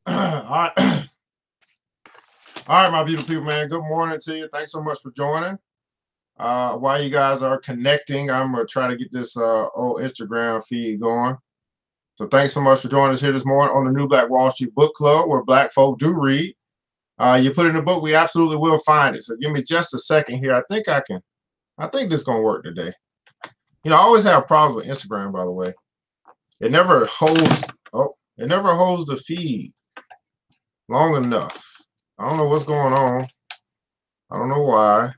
All right. All right, my beautiful people, man. Good morning to you. Thanks so much for joining. While you guys are connecting, I'm going to try to get this old Instagram feed going. So thanks so much for joining us here this morning on the New Black Wall Street Book Club, where Black folk do read. You put in the book, we absolutely will find it. So give me just a second here. I think this is going to work today. You know, I always have problems with Instagram, by the way. It never holds the feed long enough. I don't know what's going on. I don't know why,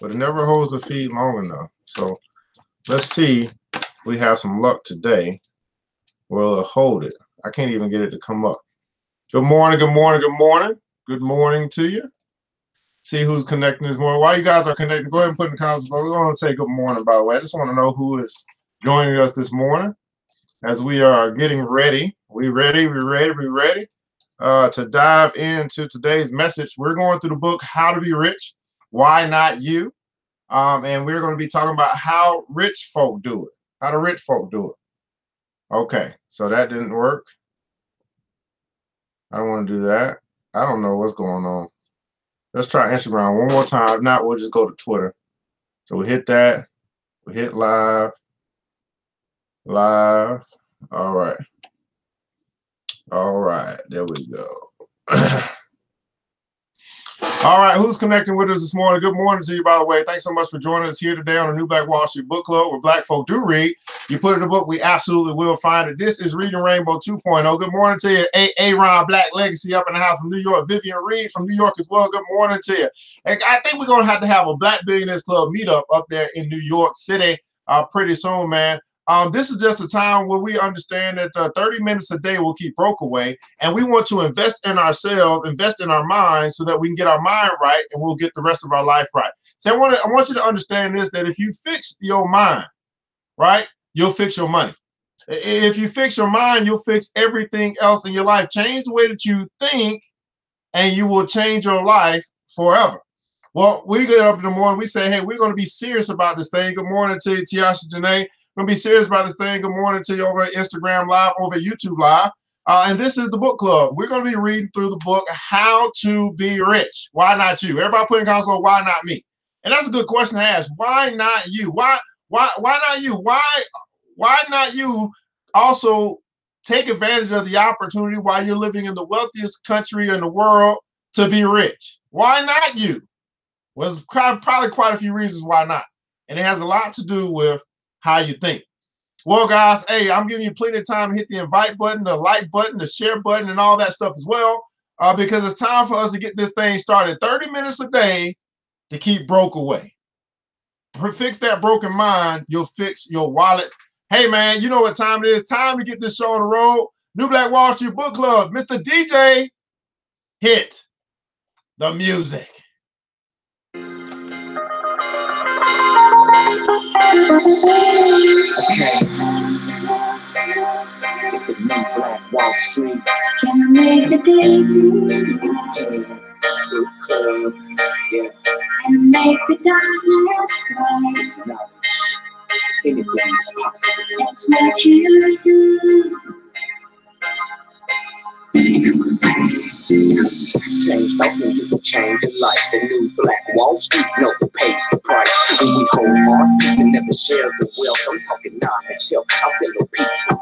but it never holds the feed long enough. So let's see if we have some luck today. Will it hold it? I can't even get it to come up. Good morning, good morning, good morning. Good morning to you. See who's connecting this morning. While you guys are connecting, go ahead and put in the comments. We're going to say good morning, by the way. I just want to know who is joining us this morning as we are getting ready. We ready to dive into today's message. We're going through the book, How to Be Rich, Why Not You? And we're going to be talking about how rich folk do it. How the rich folk do it. Okay, so that didn't work. I don't want to do that. I don't know what's going on. Let's try Instagram one more time. If not, we'll just go to Twitter. So we hit that. We hit live. Live. All right. All right. There we go. All right, who's connecting with us this morning? Good morning to you, by the way. Thanks so much for joining us here today on the New Black Wall Street Book Club, where Black folk do read. You put in the book, we absolutely will find it. This is Reading Rainbow 2.0. Good morning to you. Aaron Black Legacy up in the house from New York. Vivian Reed from New York as well. Good morning to you. And I think we're going to have a Black Billionaires Club meetup up there in New York City pretty soon, man. This is just a time where we understand that 30 minutes a day will keep broke away, and we want to invest in ourselves, invest in our minds, so that we can get our mind right, and we'll get the rest of our life right. So I want you to understand this: that if you fix your mind, right, you'll fix your money. If you fix your mind, you'll fix everything else in your life. Change the way that you think, and you will change your life forever. Well, we get up in the morning, we say, hey, we're going to be serious about this thing. Good morning to you, Tiasha Janae. We're going to be serious about this thing. Good morning to you over at Instagram Live, over at YouTube Live. And this is the book club. We're going to be reading through the book, How to Be Rich. Why not you? Everybody put in console, why not me? And that's a good question to ask. Why not you? Why not you? Why not you also take advantage of the opportunity while you're living in the wealthiest country in the world to be rich? Why not you? Well, there's probably quite a few reasons why not. And it has a lot to do with how you think. Well, guys, hey, I'm giving you plenty of time to hit the invite button, the like button, the share button, and all that stuff as well, because it's time for us to get this thing started. 30 minutes a day to keep broke away. Fix that broken mind, you'll fix your wallet. Hey, man, you know what time it is. Time to get this show on the road. New Black Wall Street Book Club. Mr. DJ, hit the music. Okay. It's the New Black Wall Street. Can I make a daisy? Book club, yeah. And make the darkness bright. Knowledge, anything is possible. That's what you do. Change thoughts and you can change your life. The New Black Wall Street never pays the price. When we hold our peace and never share the wealth, I'm talking knowledge, help out fellow people.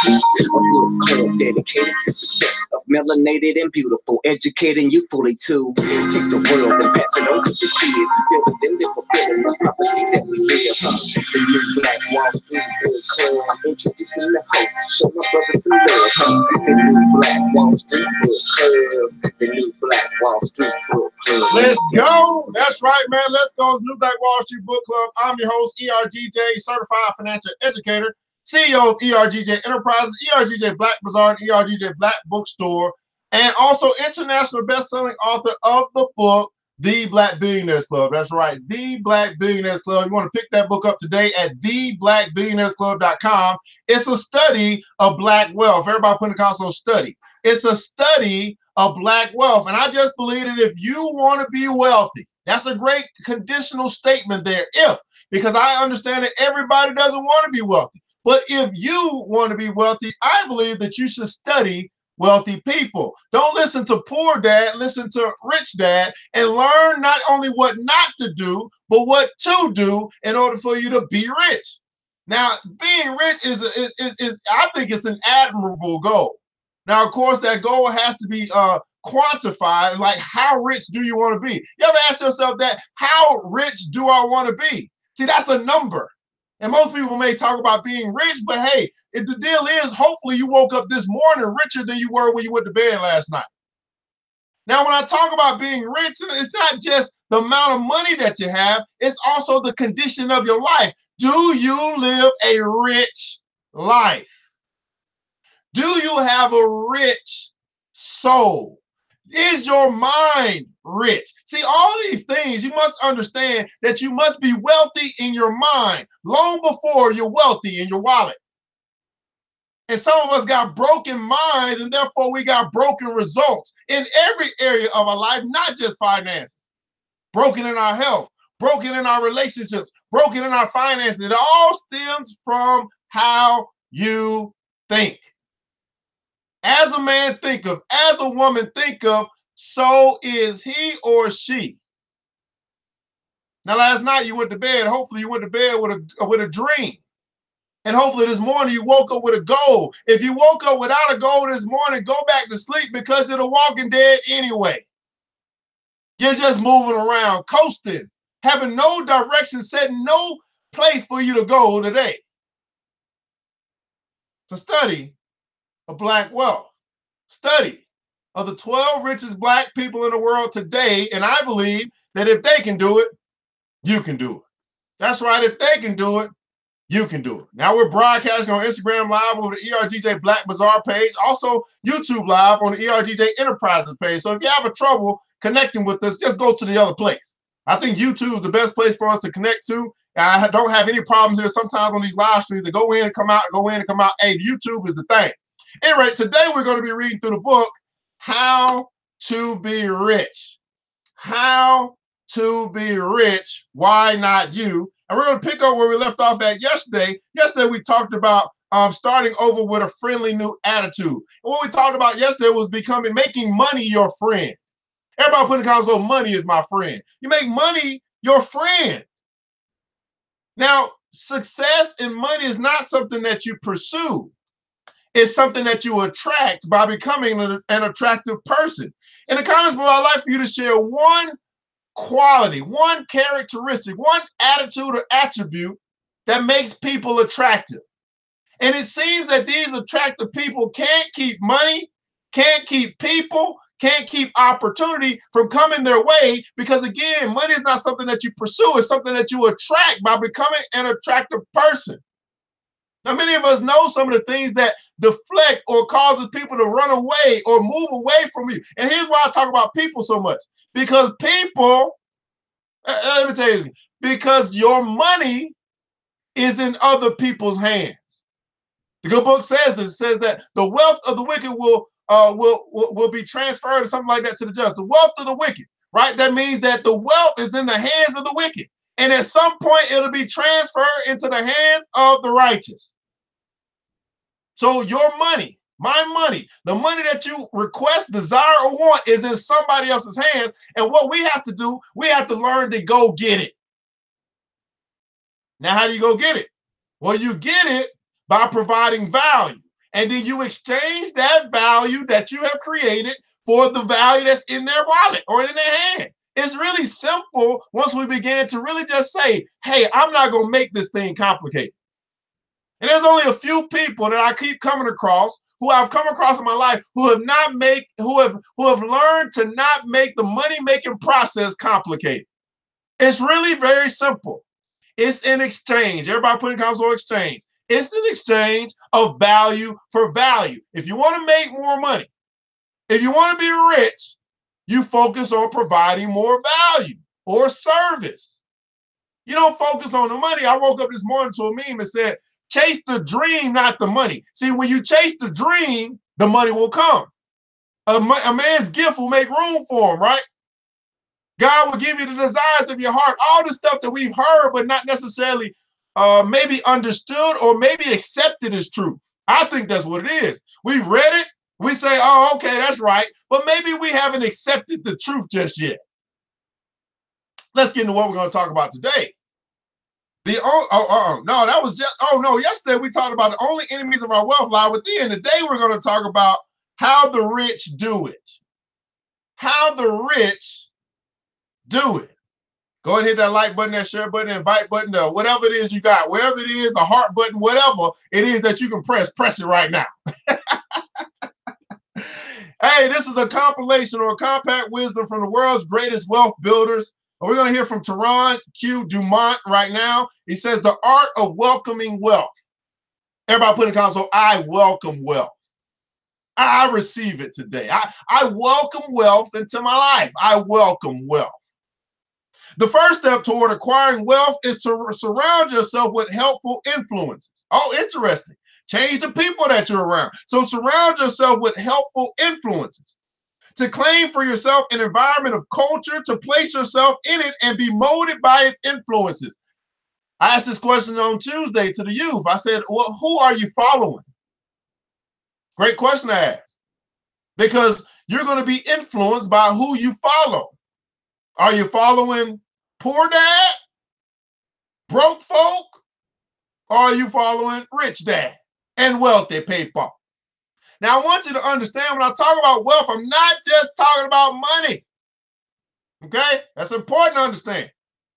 A book club dedicated to success of melanated and beautiful, educating you fully too. Take the world and pass it on to the kids, build them live fulfilling the prophecy that we live. The New Black Wall Street Book Club. I'm introducing the host, show my brothers some love. The New Black Wall Street Book Club. The New Black Wall Street Book Club. Let's go. That's right, man. Let's go. It's New Black Wall Street Book Club. I'm your host, ERGJ, certified financial educator, CEO of ERGJ Enterprises, ERGJ Black Bazaar, and ERGJ Black Bookstore, and also international best-selling author of the book, The Black Billionaires Club. That's right, The Black Billionaires Club. You want to pick that book up today at theblackbillionairesclub.com. It's a study of Black wealth. Everybody put in the console, study. It's a study of Black wealth. And I just believe that if you want to be wealthy, that's a great conditional statement there, if, because I understand that everybody doesn't want to be wealthy. But if you want to be wealthy, I believe that you should study wealthy people. Don't listen to poor dad, listen to rich dad, and learn not only what not to do, but what to do in order for you to be rich. Now, being rich is I think it's an admirable goal. Now, of course, that goal has to be quantified. Like, how rich do you want to be? You ever ask yourself that? How rich do I want to be? See, that's a number. And most people may talk about being rich, but hey, if the deal is, hopefully you woke up this morning richer than you were when you went to bed last night. Now, when I talk about being rich, it's not just the amount of money that you have, it's also the condition of your life. Do you live a rich life? Do you have a rich soul? Is your mind rich? See, all these things, you must understand that you must be wealthy in your mind long before you're wealthy in your wallet. And some of us got broken minds, and therefore we got broken results in every area of our life, not just finances. Broken in our health, broken in our relationships, broken in our finances. It all stems from how you think. As a man thinketh, as a woman thinketh, so is he or she. Now, last night you went to bed. Hopefully you went to bed with a dream. And hopefully this morning you woke up with a goal. If you woke up without a goal this morning, go back to sleep because you're the walking dead anyway. You're just moving around, coasting, having no direction, setting no place for you to go today. To study of Black wealth. Study of the 12 richest Black people in the world today, and I believe that if they can do it, you can do it. That's right, if they can do it, you can do it. Now we're broadcasting on Instagram Live over the ERGJ Black Bazaar page, also YouTube Live on the ERGJ Enterprises page. So if you have a trouble connecting with us, just go to the other place. I think YouTube is the best place for us to connect to. I don't have any problems here. Sometimes on these live streams, they go in and come out, go in and come out. Hey, YouTube is the thing. Anyway, today we're going to be reading through the book, How to Be Rich. How to Be Rich, Why Not You? And we're going to pick up where we left off at yesterday. Yesterday we talked about starting over with a friendly new attitude. And what we talked about yesterday was making money your friend. Everybody put in the comments, so money is my friend. You make money your friend. Now, success and money is not something that you pursue. It's something that you attract by becoming an attractive person. In the comments below, I'd like for you to share one quality, one characteristic, one attitude or attribute that makes people attractive. And it seems that these attractive people can't keep money, can't keep people, can't keep opportunity from coming their way because, again, money is not something that you pursue. It's something that you attract by becoming an attractive person. Now, many of us know some of the things that deflect or causes people to run away or move away from you. And here's why I talk about people so much. Because people, let me tell you, because your money is in other people's hands. The good book says this. It says that the wealth of the wicked will be transferred or something like that to the just. The wealth of the wicked, right? That means that the wealth is in the hands of the wicked. And at some point, it'll be transferred into the hands of the righteous. So your money, my money, the money that you request, desire, or want is in somebody else's hands. And what we have to do, we have to learn to go get it. Now, how do you go get it? Well, you get it by providing value. And then you exchange that value that you have created for the value that's in their wallet or in their hand. It's really simple once we begin to really just say, hey, I'm not going to make this thing complicated. And there's only a few people that I keep coming across, who I've come across in my life, who have learned to not make the money-making process complicated. It's really very simple. It's an exchange. Everybody put in comments on exchange. It's an exchange of value for value. If you want to make more money, if you want to be rich, you focus on providing more value or service. You don't focus on the money. I woke up this morning to a meme that said, chase the dream, not the money. See, when you chase the dream, the money will come. A man's gift will make room for him, right? God will give you the desires of your heart. All the stuff that we've heard, but not necessarily maybe understood or maybe accepted as truth. I think that's what it is. We've read it, We say, oh, okay, that's right. But maybe we haven't accepted the truth just yet. Let's get into what we're going to talk about today. No, that was just, yesterday we talked about the only enemies of our wealth lie within. Today we're going to talk about how the rich do it. How the rich do it. Go ahead and hit that like button, that share button, invite button, whatever it is you got, wherever it is, the heart button, whatever it is that you can press it right now. Hey, this is a compilation or a compact wisdom from the world's greatest wealth builders. We're going to hear from Teron Q. Dumont right now. He says, the art of welcoming wealth. Everybody put in the console, I welcome wealth. I receive it today. I welcome wealth into my life. I welcome wealth. The first step toward acquiring wealth is to surround yourself with helpful influences. Oh, interesting. Change the people that you're around. So surround yourself with helpful influences. To claim for yourself an environment of culture, to place yourself in it and be molded by its influences. I asked this question on Tuesday to the youth. I said, well, who are you following? Great question to ask. Because you're going to be influenced by who you follow. Are you following poor dad, broke folk, or are you following rich dad and wealthy people? Now, I want you to understand when I talk about wealth, I'm not just talking about money. Okay? That's important to understand.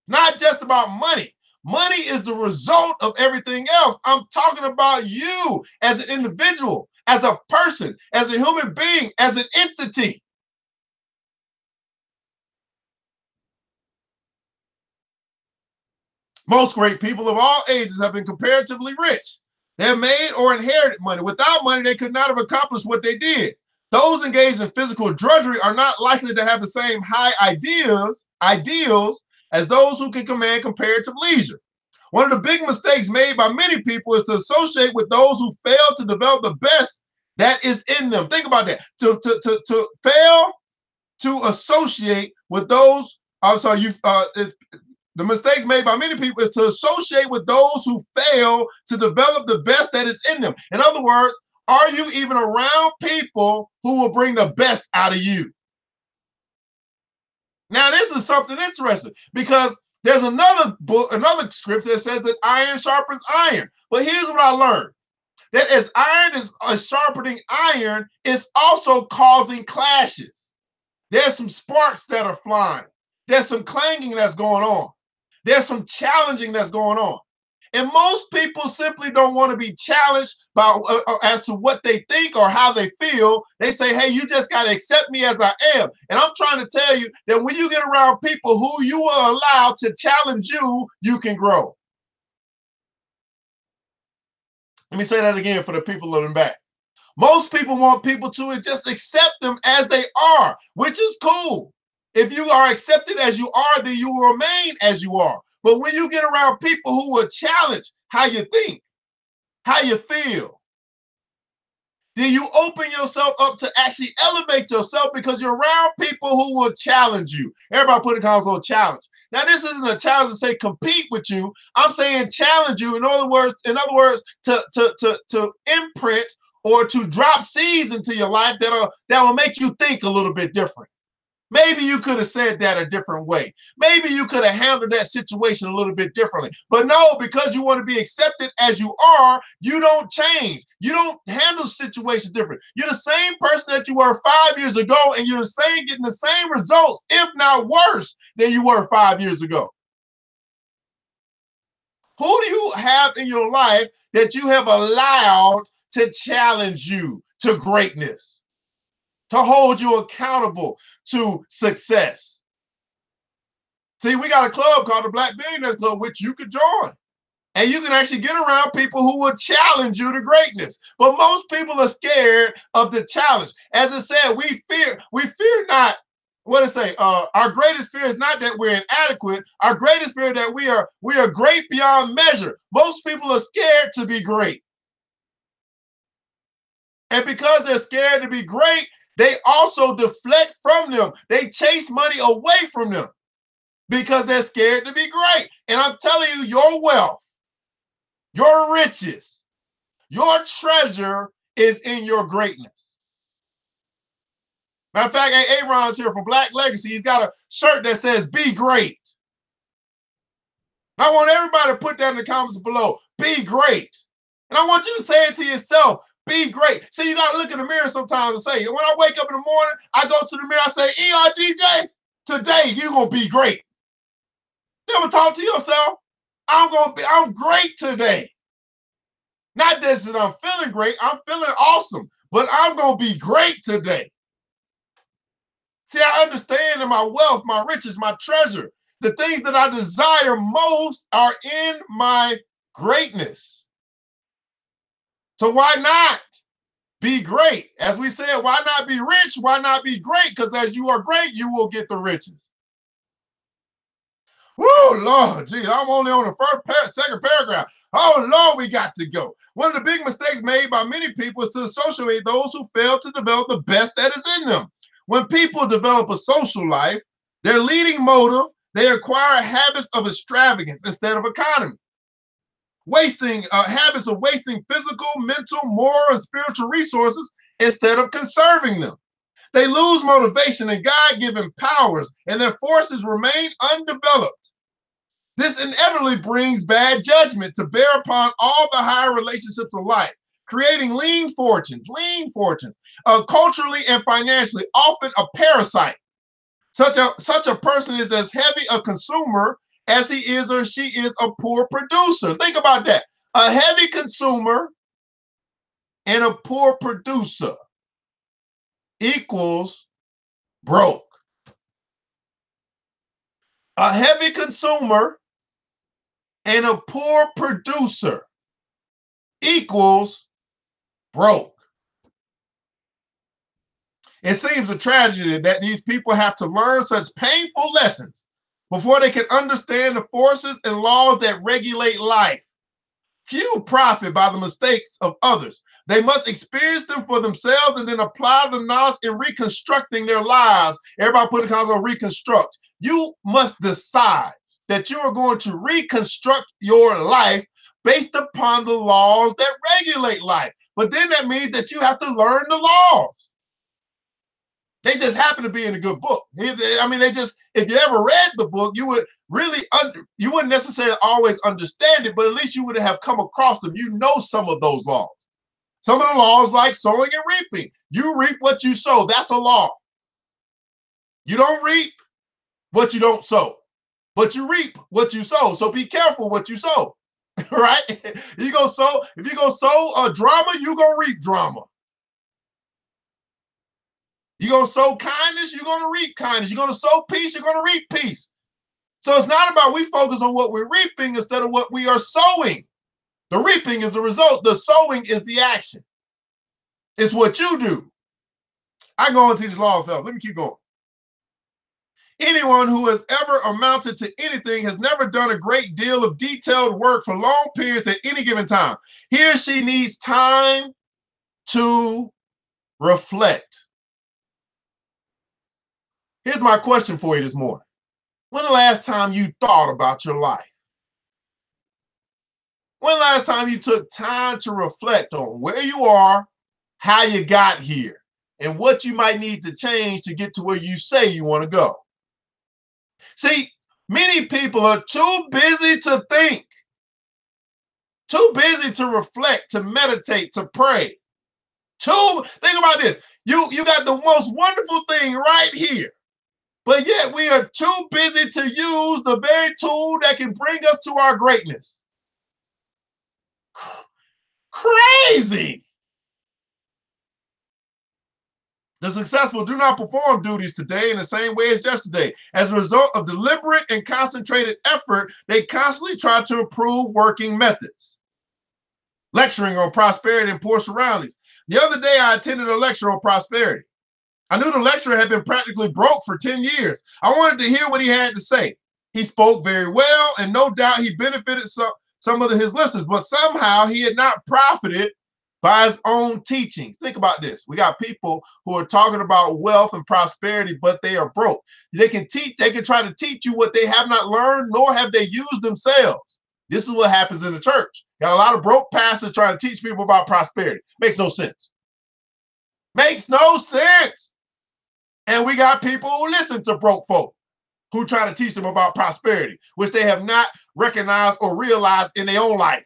Not just about money. Money is the result of everything else. I'm talking about you as an individual, as a person, as a human being, as an entity. Most great people of all ages have been comparatively rich. They have made or inherited money. Without money, they could not have accomplished what they did. Those engaged in physical drudgery are not likely to have the same high ideals as those who can command comparative leisure. One of the big mistakes made by many people is to associate with those who fail to develop the best that is in them. Think about that. To fail to associate with those, the mistakes made by many people is to associate with those who fail to develop the best that is in them. In other words, are you even around people who will bring the best out of you? Now, this is something interesting because there's another book, another scripture that says that iron sharpens iron. But here's what I learned. That as iron is sharpening iron, it's also causing clashes. There's some sparks that are flying. There's some clanging that's going on. There's some challenging that's going on. And most people simply don't want to be challenged by as to what they think or how they feel. They say, hey, you just got to accept me as I am. And I'm trying to tell you that when you get around people who you are allowed to challenge you, you can grow. Let me say that again for the people in the back. Most people want people to just accept them as they are, which is cool. If you are accepted as you are, then you will remain as you are. But when you get around people who will challenge how you think, how you feel, then you open yourself up to actually elevate yourself because you're around people who will challenge you. Everybody put a console challenge. Now, this isn't a challenge to say compete with you. I'm saying challenge you. In other words, to imprint or to drop seeds into your life that will make you think a little bit different. Maybe you could have said that a different way. Maybe you could have handled that situation a little bit differently. But no, because you want to be accepted as you are, you don't change. You don't handle situations different. You're the same person that you were 5 years ago, and you're getting the same results, if not worse, than you were 5 years ago. Who do you have in your life that you have allowed to challenge you to greatness, to hold you accountable to success? See, we got a club called the Black Billionaires Club, which you could join. And you can actually get around people who will challenge you to greatness. But most people are scared of the challenge. As I said, we fear not. What to say? Our greatest fear is not that we're inadequate. Our greatest fear is that we are great beyond measure. Most people are scared to be great. And because they're scared to be great, they also deflect from them. They chase money away from them because they're scared to be great. And I'm telling you, your wealth, your riches, your treasure is in your greatness. Matter of fact, hey, Aaron's here from Black Legacy. He's got a shirt that says, be great. And I want everybody to put that in the comments below. Be great. And I want you to say it to yourself. Be great. See, you got to look in the mirror sometimes and say, when I wake up in the morning, I go to the mirror, I say, ERGJ, today you're going to be great. You ever talk to yourself? I'm great today. Not that I'm feeling great, I'm feeling awesome, but I'm going to be great today. See, I understand that my wealth, my riches, my treasure, the things that I desire most are in my greatness. So why not be great? As we said, why not be rich? Why not be great? Because as you are great, you will get the riches. Whoa, Lord, geez, I'm only on the second paragraph. Oh, Lord, we got to go. One of the big mistakes made by many people is to associate those who fail to develop the best that is in them. When people develop a social life, their leading motive, they acquire habits of extravagance instead of economy. Habits of wasting physical, mental, moral, and spiritual resources instead of conserving them. They lose motivation and God-given powers, and their forces remain undeveloped. This inevitably brings bad judgment to bear upon all the higher relationships of life, creating lean fortunes, culturally and financially, often a parasite. Such a person is as heavy a consumer as he is or she is a poor producer. Think about that. A heavy consumer and a poor producer equals broke. A heavy consumer and a poor producer equals broke. It seems a tragedy that these people have to learn such painful lessons before they can understand the forces and laws that regulate life. Few profit by the mistakes of others. They must experience them for themselves and then apply the knowledge in reconstructing their lives. Everybody put the comments on reconstruct. You must decide that you are going to reconstruct your life based upon the laws that regulate life. But then that means that you have to learn the laws. They just happen to be in a good book. I mean, if you ever read the book, you would you wouldn't necessarily always understand it, but at least you would have come across them. You know some of those laws. Some of the laws like sowing and reaping. You reap what you sow. That's a law. You don't reap what you don't sow, but you reap what you sow. So be careful what you sow, right? If you go sow drama, you're going to reap drama. You're going to sow kindness, you're going to reap kindness. You're going to sow peace, you're going to reap peace. So it's not about we focus on what we're reaping instead of what we are sowing. The reaping is the result. The sowing is the action. It's what you do. I go into these laws, fellas. Let me keep going. Anyone who has ever amounted to anything has never done a great deal of detailed work for long periods at any given time. He or she needs time to reflect. Here's my question for you this morning. When the last time you thought about your life? When the last time you took time to reflect on where you are, how you got here, and what you might need to change to get to where you say you want to go? See, many people are too busy to think, too busy to reflect, to meditate, to pray. Think about this. You got the most wonderful thing right here. But yet we are too busy to use the very tool that can bring us to our greatness. Crazy. The successful do not perform duties today in the same way as yesterday. As a result of deliberate and concentrated effort, they constantly try to improve working methods. Lecturing on prosperity and poor surroundings. The other day, I attended a lecture on prosperity. I knew the lecturer had been practically broke for 10 years. I wanted to hear what he had to say. He spoke very well, and no doubt he benefited some of his listeners, but somehow he had not profited by his own teachings. Think about this. We got people who are talking about wealth and prosperity, but they are broke. They can try to teach you what they have not learned, nor have they used themselves. This is what happens in the church. Got a lot of broke pastors trying to teach people about prosperity. Makes no sense. Makes no sense. And we got people who listen to broke folk who try to teach them about prosperity, which they have not recognized or realized in their own life.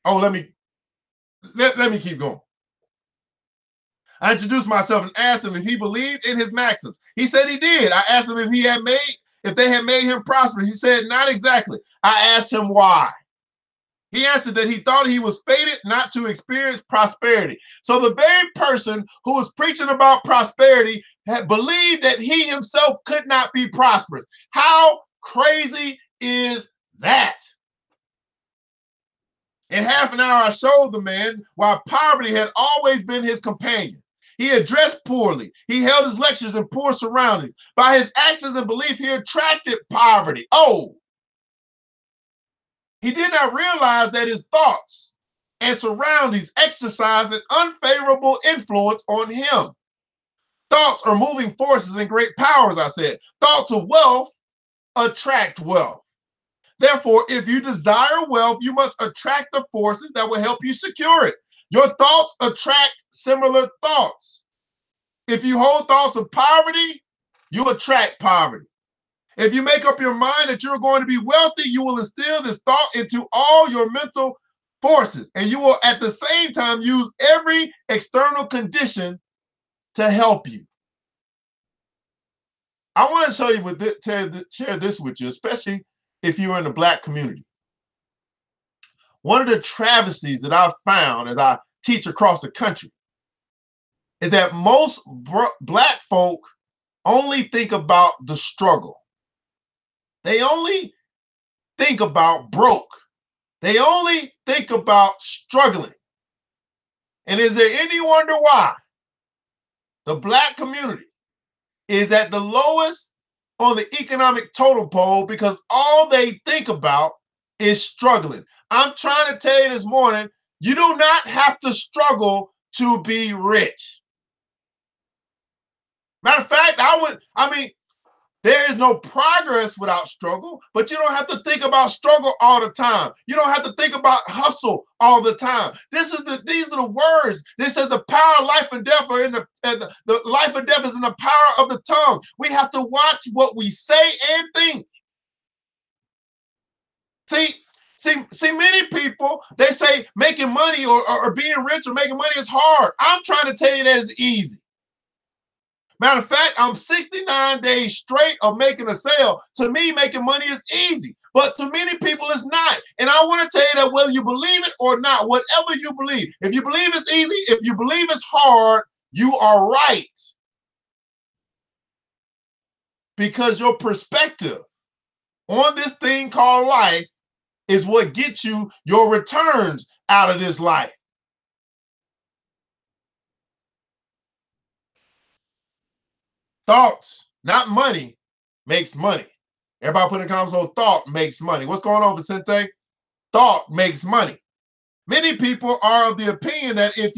Oh, let me keep going. I introduced myself and asked him if he believed in his maxims. He said he did. I asked him if they had made him prosperous. He said, not exactly. I asked him why. He answered that he thought he was fated not to experience prosperity. So the very person who was preaching about prosperity had believed that he himself could not be prosperous. How crazy is that? In half an hour, I showed the man why poverty had always been his companion. He had dressed poorly. He held his lectures in poor surroundings. By his actions and belief, he attracted poverty. Oh, he did not realize that his thoughts and surroundings exercised an unfavorable influence on him. Thoughts are moving forces and great powers, I said. Thoughts of wealth attract wealth. Therefore, if you desire wealth, you must attract the forces that will help you secure it. Your thoughts attract similar thoughts. If you hold thoughts of poverty, you attract poverty. If you make up your mind that you're going to be wealthy, you will instill this thought into all your mental forces, and you will at the same time use every external condition to help you. I want to show you share this with you, especially if you're in the Black community. One of the travesties that I've found as I teach across the country is that most Black folk only think about the struggle. They only think about broke. They only think about struggling. And is there any wonder why the Black community is at the lowest on the economic totem pole? Because all they think about is struggling. I'm trying to tell you this morning, you do not have to to be rich. Matter of fact, there is no progress without struggle, but you don't have to think about struggle all the time. You don't have to think about hustle all the time. These are the words. This says the power of life and death are the life and death is in the power of the tongue. We have to watch what we say and think. See, many people, they say making money or being rich or making money is hard. I'm trying to tell you that it's easy. Matter of fact, I'm 69 days straight of making a sale. To me, making money is easy, but to many people, it's not. And I want to tell you that whether you believe it or not, whatever you believe, if you believe it's easy, if you believe it's hard, you are right. Because your perspective on this thing called life is what gets you your returns out of this life. Thoughts, not money, makes money. Everybody put in the comments, so thought makes money. What's going on, Vicente? Thought makes money. Many people are of the opinion that if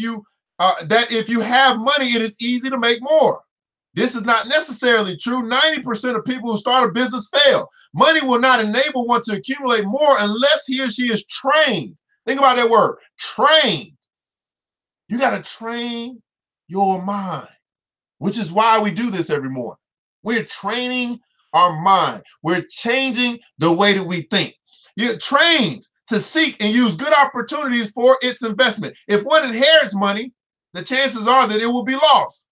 you have money, it is easy to make more. This is not necessarily true. 90% of people who start a business fail. Money will not enable one to accumulate more unless he or she is trained. Think about that word, trained. You got to train your mind, which is why we do this every morning. We're training our mind. We're changing the way that we think. You're trained to seek and use good opportunities for its investment. If one inherits money, the chances are that it will be lost.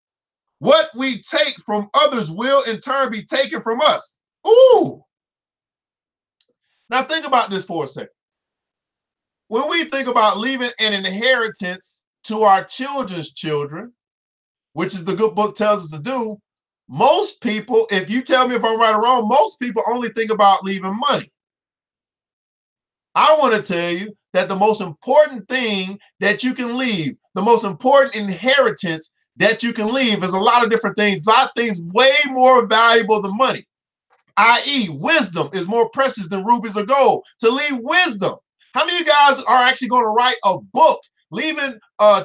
What we take from others will in turn be taken from us. Ooh. Now think about this for a second. When we think about leaving an inheritance to our children's children, which is the good book tells us to do, most people, if you tell me if I'm right or wrong, most people only think about leaving money. I want to tell you that the most important thing that you can leave, the most important inheritance that you can leave is a lot of different things, a lot of things way more valuable than money, i.e. wisdom is more precious than rubies or gold. To leave wisdom. How many of you guys are actually going to write a book leaving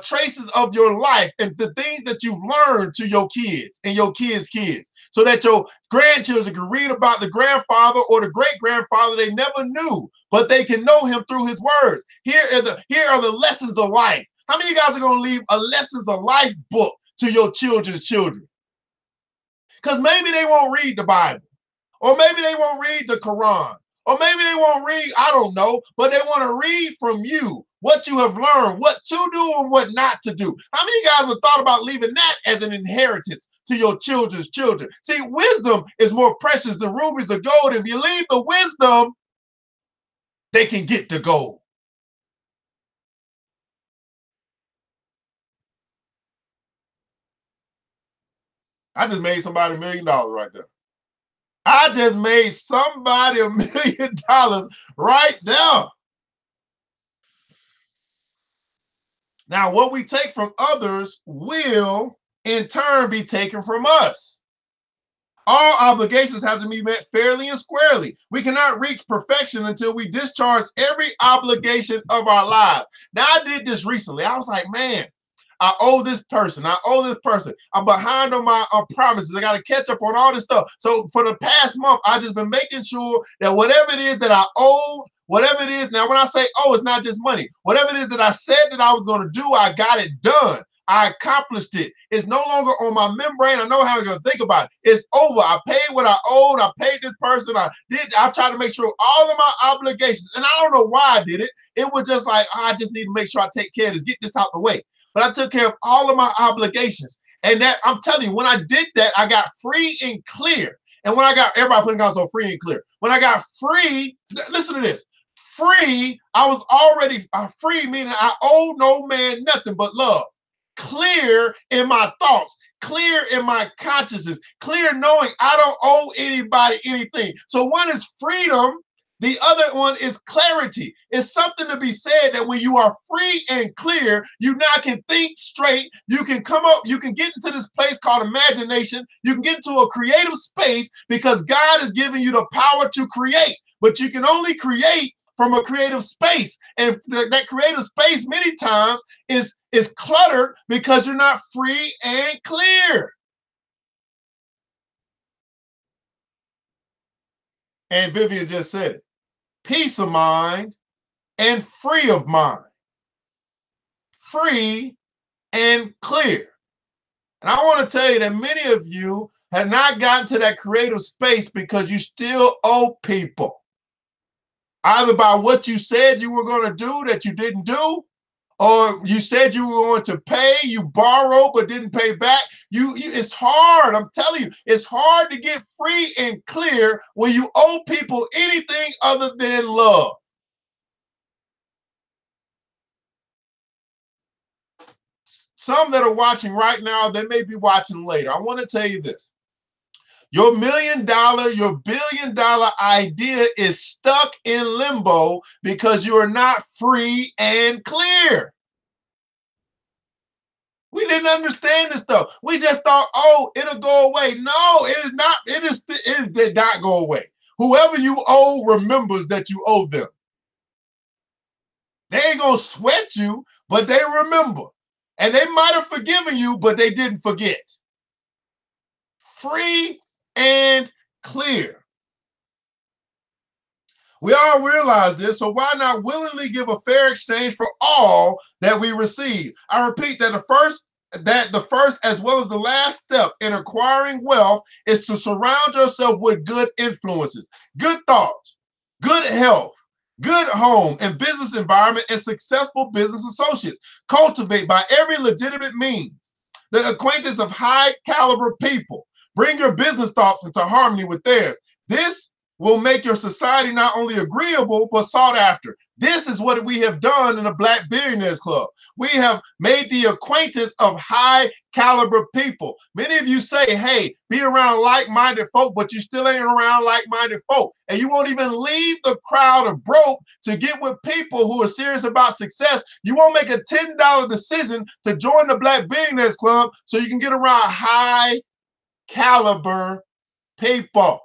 traces of your life and the things that you've learned to your kids and your kids' kids, so that your grandchildren can read about the grandfather or the great-grandfather they never knew, but they can know him through his words. Here are the lessons of life. How many of you guys are going to leave a lessons of life book to your children's children? Because maybe they won't read the Bible, or maybe they won't read the Quran, or maybe they won't read, I don't know, but they want to read from you what you have learned, what to do and what not to do. How many guys have thought about leaving that as an inheritance to your children's children? See, wisdom is more precious than rubies or gold. If you leave the wisdom, they can get the gold. I just made somebody $1 million right there. I just made somebody $1 million right there. Now, what we take from others will in turn be taken from us. All obligations have to be met fairly and squarely. We cannot reach perfection until we discharge every obligation of our lives. Now, I did this recently. I was like, man, I owe this person. I owe this person. I'm behind on my promises. I got to catch up on all this stuff. So for the past month, I've just been making sure that whatever it is that I owe, whatever it is, now when I say, oh, it's not just money. Whatever it is that I said that I was going to do, I got it done. I accomplished it. It's no longer on my membrane. I know how I'm going to think about it. It's over. I paid what I owed. I paid this person. I tried to make sure all of my obligations, and I don't know why I did it. It was just like, I just need to make sure I take care of this, get this out the way. But I took care of all of my obligations. And that, I'm telling you, when I did that, I got free and clear. And when I got, everybody putting on so free and clear. When I got free, listen to this. Free, I was already free, meaning I owe no man nothing but love. Clear in my thoughts, clear in my consciousness, clear knowing I don't owe anybody anything. So one is freedom. The other one is clarity. It's something to be said that when you are free and clear, you now can think straight. You can come up, you can get into this place called imagination. You can get into a creative space because God is giving you the power to create. But you can only create from a creative space. And that creative space many times is cluttered because you're not free and clear. And Vivian just said it. Peace of mind and free of mind. Free and clear. And I want to tell you that many of you have not gotten to that creative space because you still owe people. Either by what you said you were going to do that you didn't do, or you said you were going to pay, you borrowed but didn't pay back. It's hard. I'm telling you, it's hard to get free and clear when you owe people anything other than love. Some that are watching right now, they may be watching later. I want to tell you this. Your $1 million, your $1 billion idea is stuck in limbo because you are not free and clear. We didn't understand this stuff. We just thought, oh, it'll go away. No, it is not. It did not go away. Whoever you owe remembers that you owe them. They ain't gonna sweat you, but they remember. And they might have forgiven you, but they didn't forget. Free and clear. We all realize this, so why not willingly give a fair exchange for all that we receive? I repeat that the first as well as the last step in acquiring wealth is to surround yourself with good influences, good thoughts, good health, good home and business environment, and successful business associates. Cultivate by every legitimate means the acquaintance of high caliber people. Bring your business thoughts into harmony with theirs. This will make your society not only agreeable, but sought after. This is what we have done in the Black Billionaires Club. We have made the acquaintance of high caliber people. Many of you say, hey, be around like-minded folk, but you still ain't around like-minded folk. And you won't even leave the crowd of broke to get with people who are serious about success. You won't make a $10 decision to join the Black Billionaires Club so you can get around high caliber people.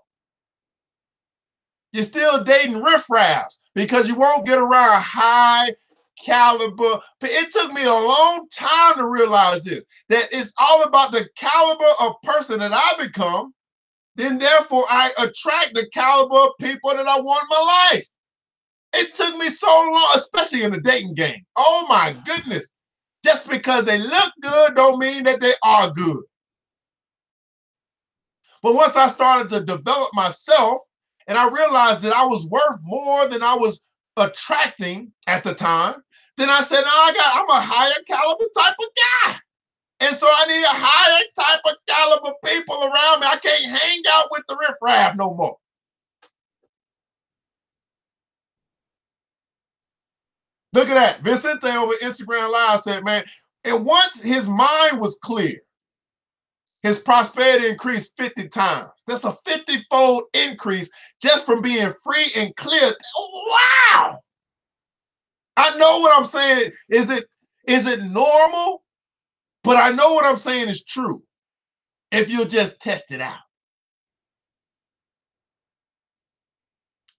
You're still dating riffraffs because you won't get around high caliber. It took me a long time to realize this, that it's all about the caliber of person that I become. Then therefore I attract the caliber of people that I want in my life. It took me so long, especially in the dating game. Oh my goodness. Just because they look good don't mean that they are good. But once I started to develop myself and I realized that I was worth more than I was attracting at the time, then I said, no, I'm a higher caliber type of guy. And so I need a higher type of caliber people around me. I can't hang out with the riffraff no more. Look at that. Vicente over Instagram Live said, man, and once his mind was clear, his prosperity increased 50 times. That's a 50-fold increase just from being free and clear. Wow. I know what I'm saying. Is it normal? But I know what I'm saying is true if you'll just test it out.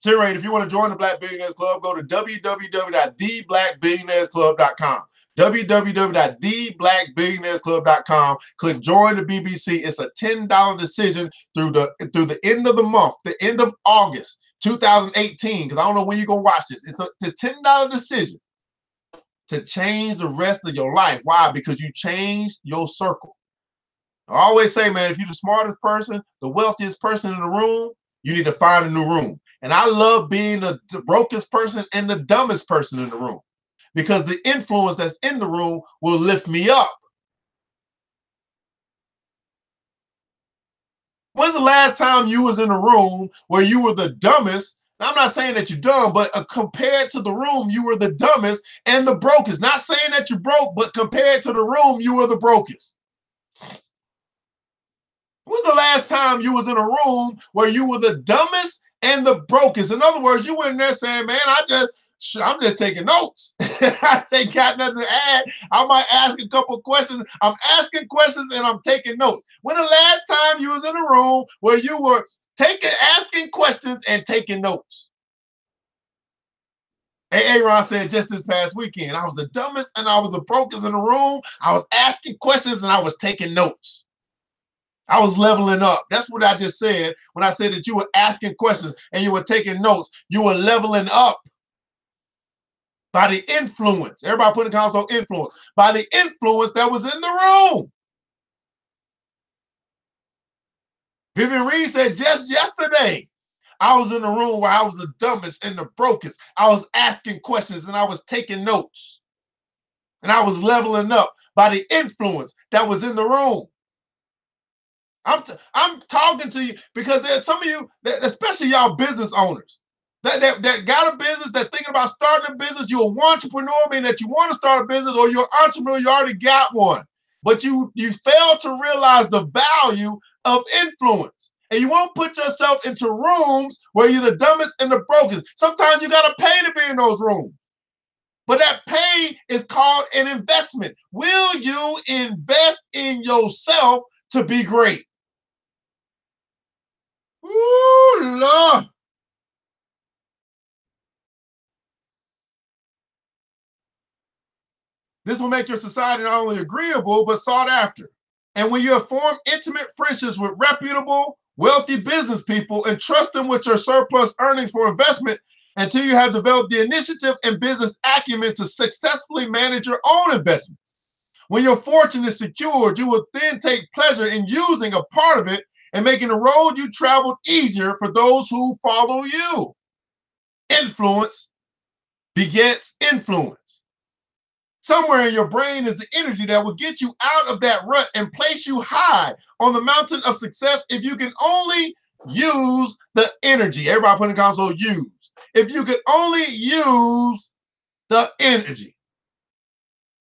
So anyway, if you want to join the Black Billionaires Club, go to www.theblackbillionairesclub.com. www.theblackbillionairesclub.com. Click join the BBC. It's a $10 decision through the end of the month, the end of August 2018, because I don't know when you're going to watch this. It's a $10 decision to change the rest of your life. Why? Because you changed your circle. I always say, man, if you're the smartest person, the wealthiest person in the room, you need to find a new room. And I love being the brokest person and the dumbest person in the room, because the influence that's in the room will lift me up. When's the last time you was in a room where you were the dumbest? Now, I'm not saying that you're dumb, but compared to the room, you were the dumbest and the brokest. Not saying that you broke, but compared to the room, you were the brokest. When's the last time you was in a room where you were the dumbest and the brokest? In other words, you went in there saying, man, I'm just taking notes. I ain't got nothing to add. I might ask a couple of questions. I'm asking questions and I'm taking notes. When the last time you was in a room where you were asking questions and taking notes? Aaron said just this past weekend, I was the dumbest and I was the brokest in the room. I was asking questions and I was taking notes. I was leveling up. That's what I just said when I said that you were asking questions and you were taking notes. You were leveling up by the influence. Everybody put in console influence. By the influence that was in the room. Vivian Reed said just yesterday, I was in a room where I was the dumbest and the brokest. I was asking questions and I was taking notes. And I was leveling up by the influence that was in the room. I'm talking to you because there's some of you, especially y'all business owners, that got a business, that thinking about starting a business. You're an entrepreneur, meaning that you want to start a business, or you're an entrepreneur, you already got one. But you fail to realize the value of influence. And you won't put yourself into rooms where you're the dumbest and the brokest. Sometimes you got to pay to be in those rooms. But that pay is called an investment. Will you invest in yourself to be great? Ooh, Lord. This will make your society not only agreeable, but sought after. And when you have formed intimate friendships with reputable, wealthy business people and trust them with your surplus earnings for investment until you have developed the initiative and business acumen to successfully manage your own investments. When your fortune is secured, you will then take pleasure in using a part of it and making the road you traveled easier for those who follow you. Influence begets influence. Somewhere in your brain is the energy that will get you out of that rut and place you high on the mountain of success if you can only use the energy. Everybody put in the console, use. If you could only use the energy.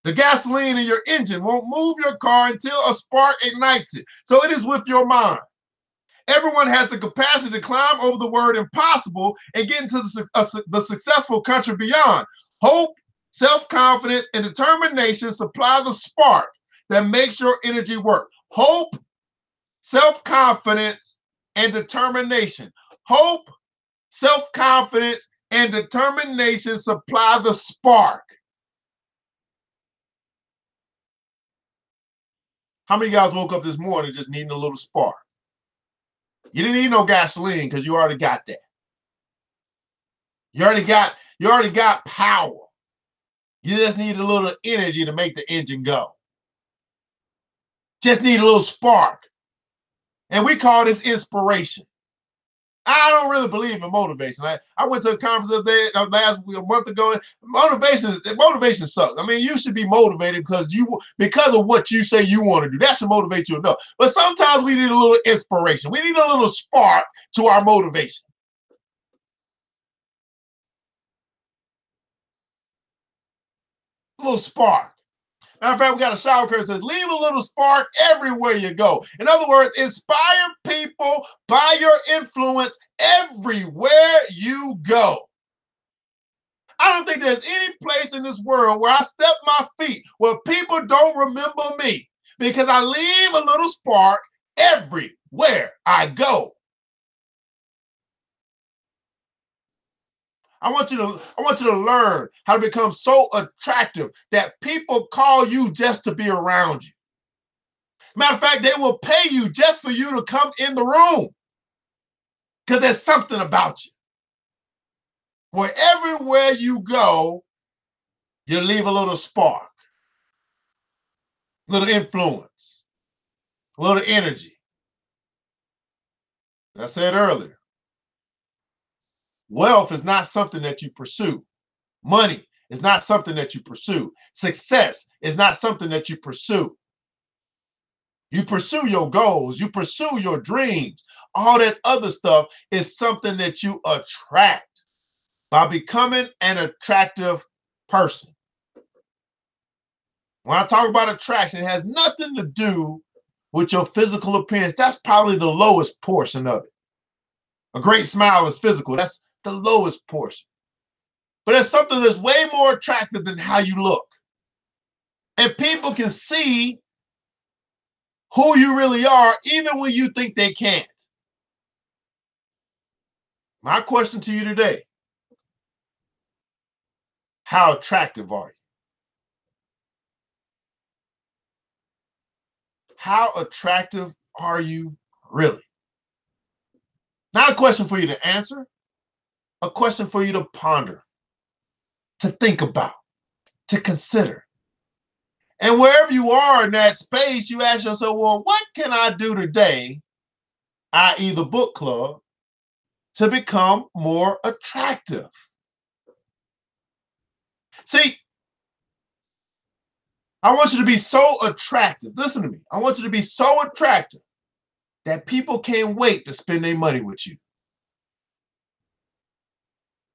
The gasoline in your engine won't move your car until a spark ignites it. So it is with your mind. Everyone has the capacity to climb over the word impossible and get into the successful country beyond. Hope, self-confidence, and determination supply the spark that makes your energy work. Hope, self-confidence, and determination. Hope, self-confidence, and determination supply the spark. How many guys woke up this morning just needing a little spark? You didn't need no gasoline because you already got that. You already got power. You just need a little energy to make the engine go. Just need a little spark. And we call this inspiration. I don't really believe in motivation. I went to a conference the other day, last week, a month ago. Motivation sucks. I mean, you should be motivated because of what you say you want to do. That should motivate you enough. But sometimes we need a little inspiration. We need a little spark to our motivation. A little spark. Matter of fact, we got a shower curtain that says, leave a little spark everywhere you go. In other words, inspire people by your influence everywhere you go. I don't think there's any place in this world where I step my feet where people don't remember me because I leave a little spark everywhere I go. I want you to learn how to become so attractive that people call you just to be around you. Matter of fact, they will pay you just for you to come in the room because there's something about you. Where everywhere you go, you leave a little spark, a little influence, a little energy. As I said earlier, wealth is not something that you pursue. Money is not something that you pursue. Success is not something that you pursue. You pursue your goals. You pursue your dreams. All that other stuff is something that you attract by becoming an attractive person. When I talk about attraction, it has nothing to do with your physical appearance. That's probably the lowest portion of it. A great smile is physical. That's the lowest portion. But there's something that's way more attractive than how you look. And people can see who you really are, even when you think they can't. My question to you today, how attractive are you? How attractive are you really? Not a question for you to answer, a question for you to ponder, to think about, to consider. And wherever you are in that space, you ask yourself, well, what can I do today, i.e. the book club, to become more attractive? See, I want you to be so attractive. Listen to me. I want you to be so attractive that people can't wait to spend their money with you.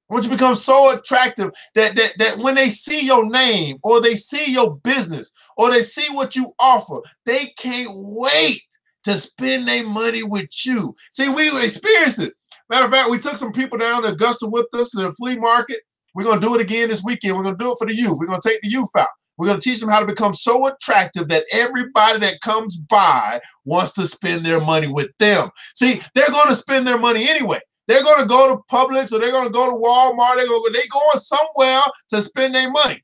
I want you to become so attractive that when they see your name or they see your business or they see what you offer, they can't wait to spend their money with you. See, we experienced it. Matter of fact, we took some people down to Augusta with us to the flea market. We're going to do it again this weekend. We're going to do it for the youth. We're going to take the youth out. We're going to teach them how to become so attractive that everybody that comes by wants to spend their money with them. See, they're going to spend their money anyway. They're going to go to Publix or they're going to go to Walmart. They're going somewhere to spend their money.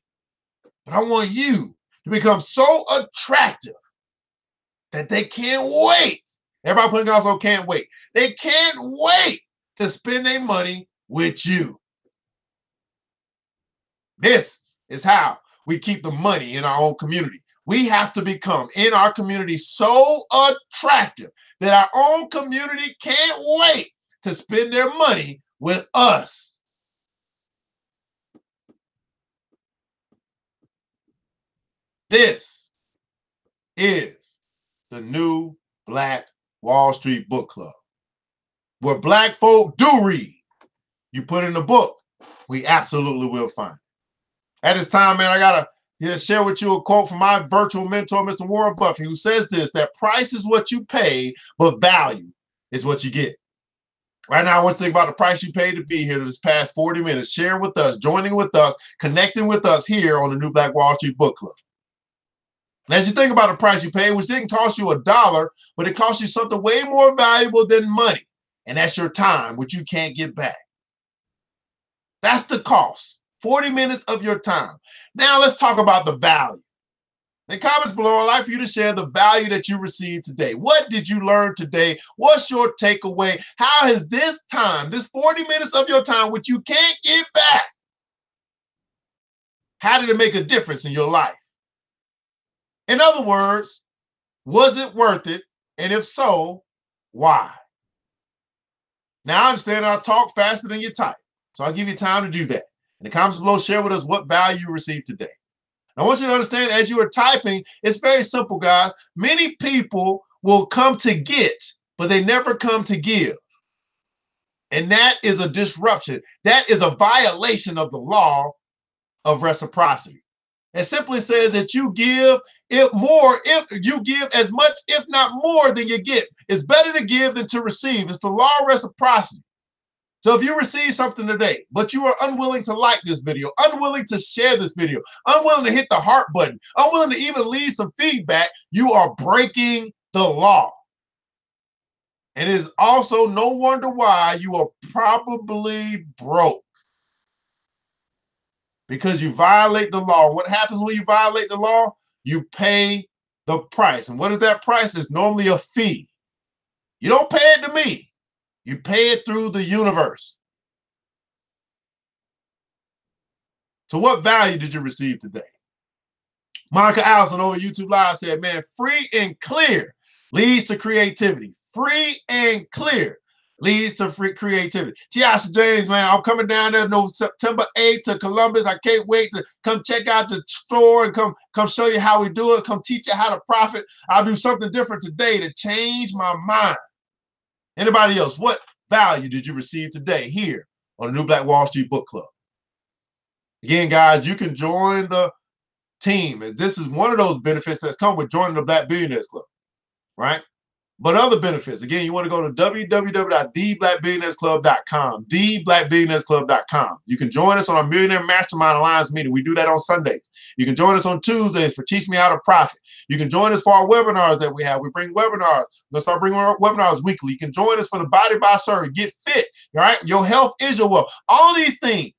But I want you to become so attractive that they can't wait. Everybody putting also can't wait. They can't wait to spend their money with you. This is how we keep the money in our own community. We have to become in our community so attractive that our own community can't wait to spend their money with us. This is the new Black Wall Street Book Club, where Black folk do read. You put in the book, we absolutely will find it. At this time, man, I got to share with you a quote from my virtual mentor, Mr. Warren Buffett, who says this, that price is what you pay, but value is what you get. Right now, I want you to think about the price you paid to be here this past 40 minutes, sharing with us, joining with us, connecting with us here on the New Black Wall Street Book Club. And as you think about the price you paid, which didn't cost you $1, but it cost you something way more valuable than money, and that's your time, which you can't get back. That's the cost, 40 minutes of your time. Now let's talk about the value. In the comments below, I'd like for you to share the value that you received today. What did you learn today? What's your takeaway? How has this time, this 40 minutes of your time, which you can't get back, how did it make a difference in your life? In other words, was it worth it? And if so, Why? Now, I understand I talk faster than you type, so I'll give you time to do that. In the comments below, share with us what value you received today. I want you to understand, as you are typing, it's very simple, guys. Many people will come to get, but they never come to give. And that is a disruption. That is a violation of the law of reciprocity. It simply says that you give if you give as much, if not more than you get. It's better to give than to receive. It's the law of reciprocity. So if you receive something today, but you are unwilling to like this video, unwilling to share this video, unwilling to hit the heart button, unwilling to even leave some feedback, you are breaking the law. And it is also no wonder why you are probably broke. Because you violate the law. What happens when you violate the law? You pay the price. And what is that price? It's normally a fee. You don't pay it to me. You pay it through the universe. So what value did you receive today? Monica Allison over YouTube Live said, man, free and clear leads to creativity. Free and clear leads to free creativity. Tiasha James, man, I'm coming down there no September 8th to Columbus. I can't wait to come check out the store and come show you how we do it. Come teach you how to profit. I'll do something different today to change my mind. Anybody else? What value did you receive today here on the New Black Wall Street Book Club? Again, guys, you can join the team. And this is one of those benefits that's come with joining the Black Billionaires Club, right? But other benefits, again, you want to go to www.theblackbillionairesclub.com, theblackbillionairesclub.com. You can join us on our Millionaire Mastermind Alliance meeting. We do that on Sundays. You can join us on Tuesdays for Teach Me How to Profit. You can join us for our webinars that we have. We bring webinars. We'll start bringing webinars weekly. You can join us for the Body by Sir. Get fit, all right? Your health is your wealth. All of these things.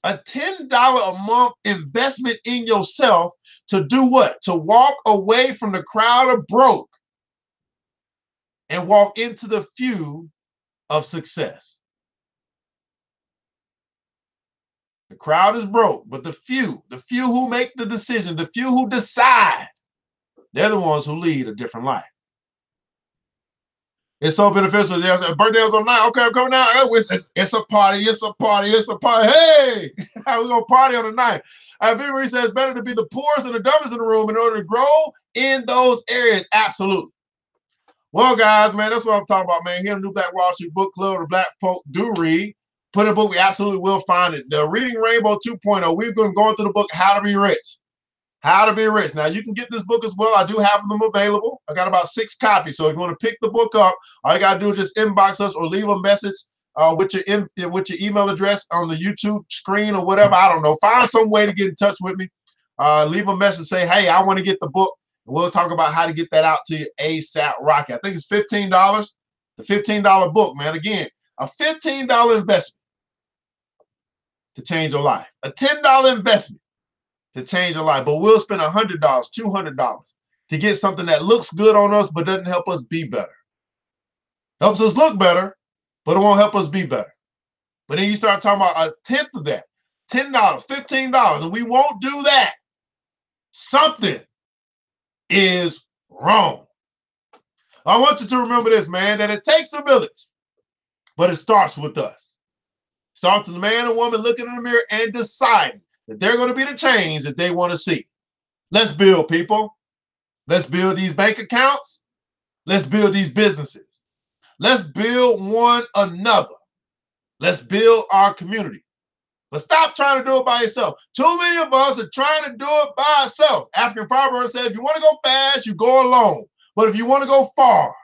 A $10 a month investment in yourself to do what? To walk away from the crowd of broke and walk into the few of success. The crowd is broke, but the few who make the decision, the few who decide, they're the ones who lead a different life. It's so beneficial. Birthday's on 9. Okay, I'm coming out. It's a party. It's a party. It's a party. Hey, we're going to party on the 9th. Vivi says it's better to be the poorest and the dumbest in the room in order to grow in those areas. Absolutely. Well, guys, man, that's what I'm talking about, man. Here in the New Black Wall Street Book Club, the Black folk do read. Put in a book, we absolutely will find it. The Reading Rainbow 2.0. We've been going through the book, How to Be Rich. How to Be Rich. Now, you can get this book as well. I do have them available. I got about 6 copies. So if you want to pick the book up, all you got to do is just inbox us or leave a message with your email address on the YouTube screen or whatever. I don't know. Find some way to get in touch with me. Leave a message, say, hey, I want to get the book. We'll talk about how to get that out to you ASAP Rocket. I think it's $15. The $15 book, man. Again, a $15 investment to change your life. A $10 investment to change your life. But we'll spend $100, $200 to get something that looks good on us but doesn't help us be better. Helps us look better, but it won't help us be better. But then you start talking about a tenth of that, $10, $15, and we won't do that. Something is wrong. I want you to remember this, man, that it takes a village, but it starts with us. Starts with a man and woman looking in the mirror and deciding that they're going to be the change that they want to see. Let's build, people. Let's build these bank accounts. Let's build these businesses. Let's build one another. Let's build our community. But stop trying to do it by yourself. Too many of us are trying to do it by ourselves. African proverb says, if you want to go fast, you go alone. But if you want to go far,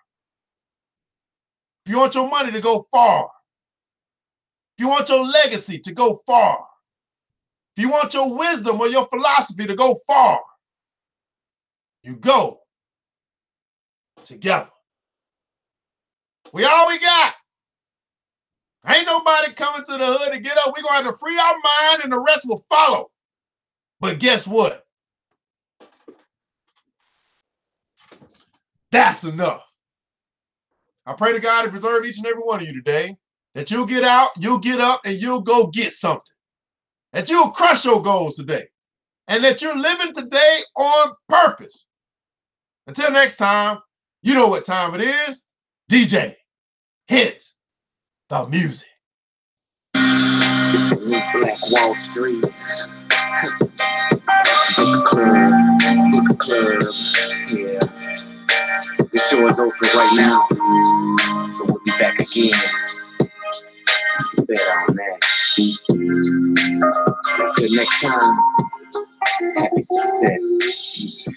if you want your money to go far, if you want your legacy to go far, if you want your wisdom or your philosophy to go far, you go together. We all we got. Ain't nobody coming to the hood to get up. We're going to have to free our mind and the rest will follow. But guess what? That's enough. I pray to God to preserve each and every one of you today, that you'll get out, you'll get up, and you'll go get something. That you'll crush your goals today. And that you're living today on purpose. Until next time, you know what time it is. DJ, hit the music. It's the new Black Wall Streets. Book a club, yeah. The show is open right now, so we'll be back again. Bet on that. Until next time, happy success.